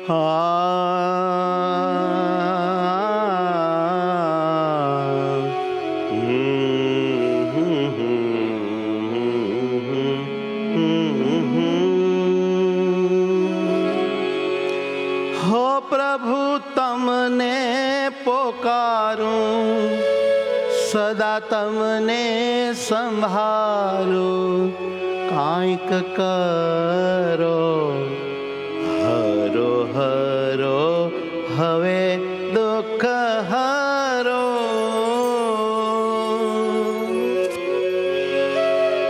હો પ્રભુ તમને પોકારું, સદા તમને સંભાળું, કાંઈક કરો. હરો હરો હવે દુઃખ હરો.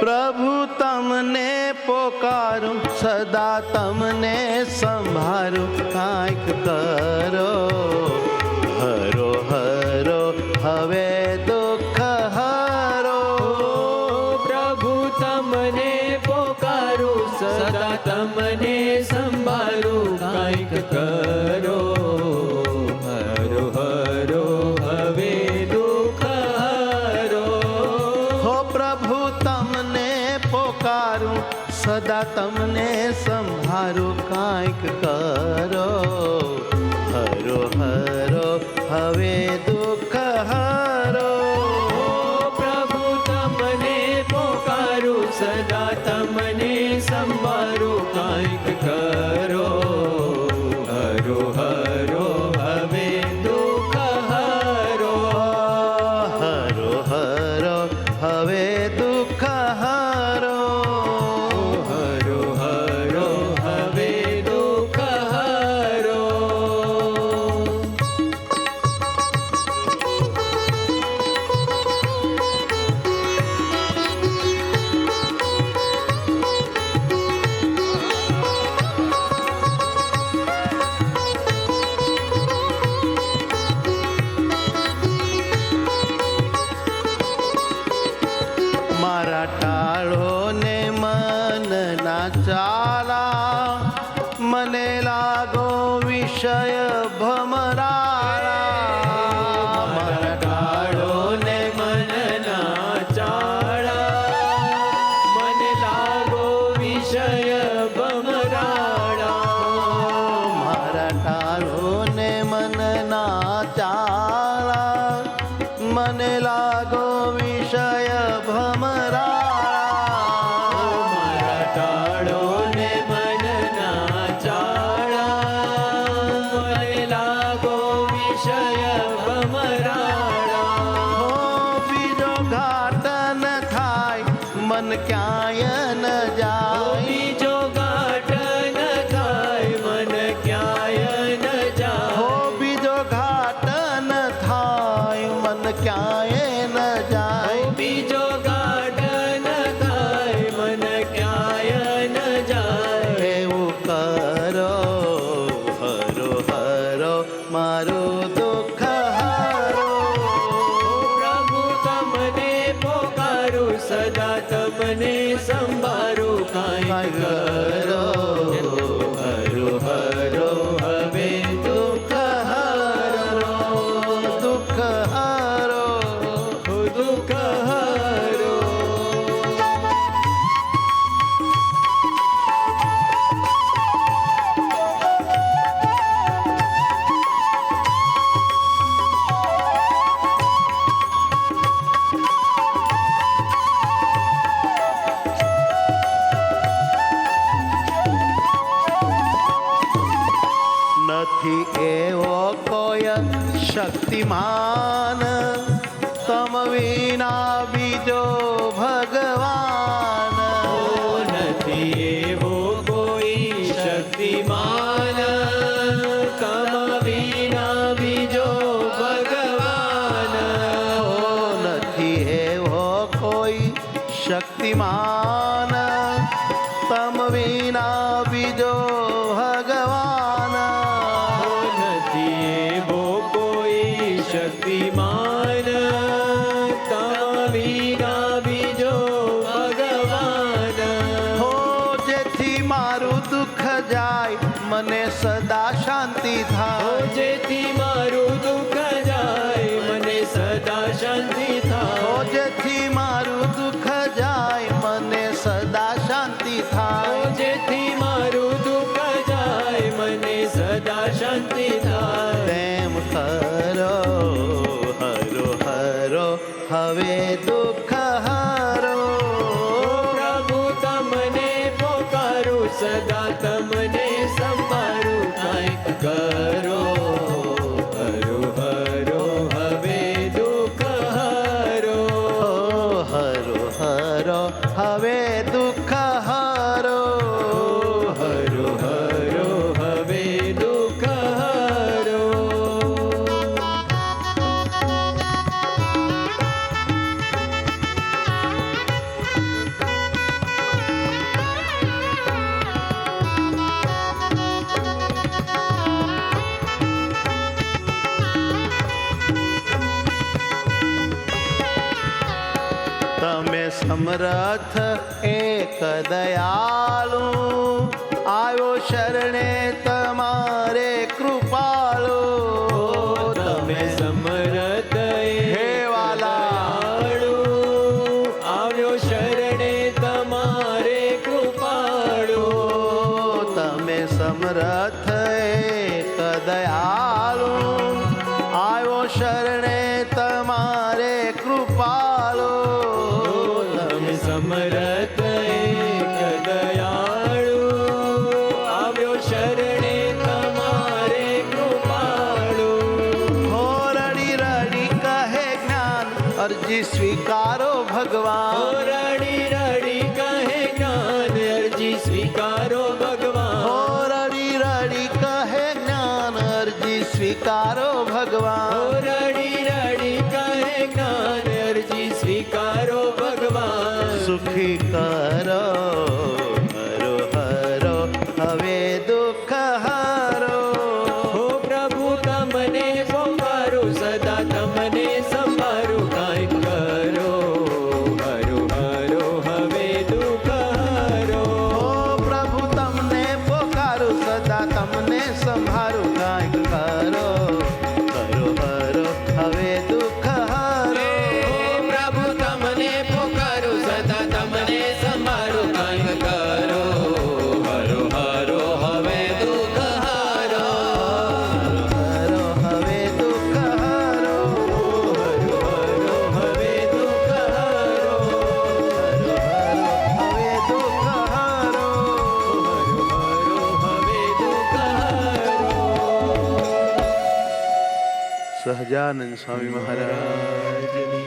પ્રભુ તમને પોકારું, સદા તમને સંભાળું, કાંઈક કરો. હરો હરો હવે દુઃખ હરો. પ્રભુ તમને પોકારું, સદા તમને સંભાળું, કાંઈક કરો. હરો હરો હવે દુઃખ હરો. હો પ્રભુ તમને પોકારું, સદા તમને સંભાળું, કાંઈક કરો. હરો હરો હવે દુઃખ હરો. પ્રભુ તમને પોકારું, સદા તમને સંભાળું, કાંઈક કરો. હરો હરો હવે દુઃખ હરો. હરો હરો હવે દુઃખ હરો. હરો હરો હવે દુઃખ હરો. મારા ટાળો ને મન ના ચાલા, મને લાગો વિષય ભમરાળા. મારા ટાળો ને મનના ચાળા, મને લાગો વિષય ભમરાળા. મારા ટાળો ને મન ના ચાલા, મને લાગો વિષય ભમરાળા. મારા ટાળો ને મનના ચાળા, મને લાગો વિષય ભમરાળા. હો બીજો ઘાટ ન થાય, મન ક્યાંય ન જાય. બીજો ઘાટ ન થાય, મન ક્યાંય ન જાય. હો બીજો ઘાટ ન થાય, મન ક્યાંય ન જાય. બીજો ઘાટ ન થાય, મન ક્યાંય ન જાય. એવું કરો. હરો હરો મારું દુઃખ હરો. પ્રભુ તમને પોકારું, સદા તમને સંભાળું, કાંઈક કરો. હરો હરો હવે દુઃખ હરો. દુઃખ હરો. દુઃખ હરો. નથી એવો કોઈ શક્તિમાન, તમ વિના બીજો ભગવાન. નથી એવો કોઈ શક્તિમાન, તમ વિના બીજો ભગવાન. નથી એવો કોઈ શક્તિમાન, તમ વિના બીજો ભગવાન. નથી એવો કોઈ શક્તિમાન, તમ વિના બીજો ભગવાન. હો જેથી મારું દુઃખ જાય, મને સદા શાંતિ થાય. જેથી મારું દુઃખ જાય, મને સદા શાંતિ હો થાય. જેથી મારું દુઃખ જાય, મને સદા શાંતિ થાય. જેથી મારું દુઃખ જાય, મને સદા શાંતિ થાય. તેમ કરો હરો હરો હવે દુઃખ હારો. પ્રભુ તમને પોકારું સદા તમને સંભાળું કાંઈક કરો. હરો હરો હવે દુઃખ હારો. હરો હરો હવે દુઃખ હારો. હરો હરો હવે દુઃખ હારો. તમે સમર્થ એક દયાળુ આવ્યો શરણે તમારે કૃપાળુ. તમે સમરથ હે વાલા. આવ્યો શરણે તમારે કૃપાળુ. તમે સમર્થ એક દયાળુ આવ્યો શરણે તમારે કૃપાળુ. તમે સમરથ એક દયાળુ આવ્યો શરણે તમારે કૃપાળુ. હો રડી રડી કહે જ્ઞાન અરજી સ્વીકારો ઓ ભગવાન. રડી રડી કહે જ્ઞાન અરજી સ્વીકારો હો ભગવાન. રડી રડી કહે જ્ઞાન અરજી સ્વીકારો ઓ ભગવાન. રડી રડી કહે જ્ઞાન અરજી સ્વીકારો ભગવાન. સુખી કરો હરો હરો હવે દુઃખ હારો. હો પ્રભુ તમને પોકારું સદા તમને સંભાળું કાંઈક કરો. હરો હરો હવે દુઃખ હારો. ઓ પ્રભુ તમને પોકારું સદા તમને સંભાળું કાંઈક કરો. હરો હરો હવે દુઃખ હારો. પ્રભુ તમને પોકારું સદા તમને સંભાળું કાંઈક કરો. હરો હરો હવે દુઃખ હારો. હરો હવે દુઃખ હારો. હરો હરો હવે દુઃખ હારો. હવે દુઃખ હારો. હરો હરો હવે દુઃખ હારો. સહજાનંદ સ્વામી મહારાજ. રાજની